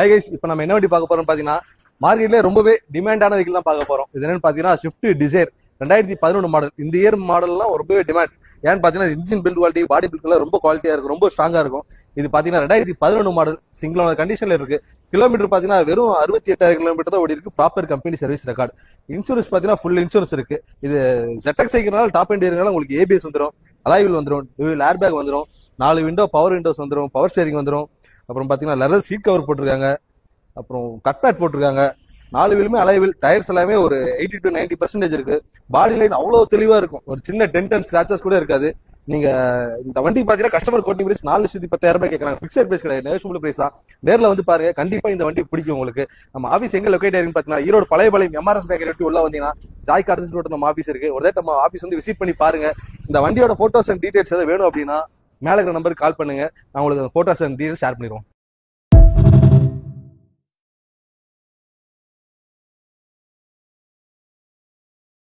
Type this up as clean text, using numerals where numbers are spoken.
Hi guys, இப்போ நம்ம என்ன வண்டி பார்க்க போறோம் பார்த்தீங்கன்னா மார்க்கெட்ல ரொம்பவே டிமாண்டான வெஹிக்கிள் தான் பார்க்க போறோம். இது என்னன்னு பார்த்தீங்கன்னா ஸ்விஃப்ட் டிசைர் 2011 மாடல். இந்த இயர் மாடல்லாம் ரொம்பவே டிமாண்ட். ஏன்னு பார்த்தீங்கன்னா இன்ஜின் பில்ட் குவாலிட்டி, பாடி பில்ட்லாம் ரொம்ப குவாலிட்டியா இருக்கும், ரொம்ப ஸ்ட்ராங்கா இருக்கும். இது பார்த்தீங்கன்னா 2011 மாடல், சிங்கிளான கண்டிஷன்ல இருக்கு. கிலோமீட்டர் பார்த்தீங்கன்னா வெறும் 68,000 கிலோமீட்டர் தான் ஓடி இருக்கு. Proper company service record. Insurance பார்த்தீங்கன்னா ஃபுல் இன்சூரன்ஸ் இருக்கு. இது ZX சைக்கிள்னால டாப் எண்ட் ஏரியால உங்களுக்கு ABS வந்துடும், அலாய்வில் வந்துடும், ஏர் பேக் வந்துடும், 4 விண்டோ பவர் விண்டோஸ் வந்துடும், பவர் ஸ்டேரிங் வந்துடும். அப்புறம் பார்த்தீங்கன்னா லெதர் சீட் கவர் போட்டிருக்காங்க, அப்புறம் கட் பேட் போட்டிருக்காங்க. 4 வீலுமே அலைவில், டயர்ஸ் எல்லாமே ஒரு 80 to 90% இருக்கு. பாடி லைன் அவ்வளவு தெளிவா இருக்கும், ஒரு சின்ன டென்ட் அண்ட் ஸ்கிராச்சஸ் கூட இருக்காது. நீங்க இந்த வண்டி பாத்தீங்கன்னா கஸ்டமர் கோட்டிங் பிரைஸ் 4,10,000 கேட்கறாங்க. பிக்சட் பிரைஸ் கிடையாது, நெகோஷியபிள் பிரைஸ் தான். நேர்ல வந்து பாருங்க, கண்டிப்பா இந்த வண்டி பிடிக்கும் உங்களுக்கு. நம்ம ஆஃபீஸ் எங்க லொகேட் ஆயிருக்குன்னு பாத்தீங்கன்னா ஈரோடு பழையபாளையம் MRS பேக்கரி உள்ள வந்தீங்கன்னா ஜாய் கார்ஸ் ரோட் நம்ம ஆஃபீஸ் இருக்கு. ஒரு நம்ம ஆஃபீஸ் வந்து விசிட் பண்ணி பாருங்க. இந்த வண்டியோட போட்டோஸ் அண்ட் டீடைல்ஸ் எதாவது வேணும் அப்படின்னா மேல இருக்கிற நம்பருக்கு கால் பண்ணுங்க, நான் உங்களுக்கு போட்டோஸ் அண்ட் டீடைல்ஸ் ஷேர் பண்ணிடுவோம்.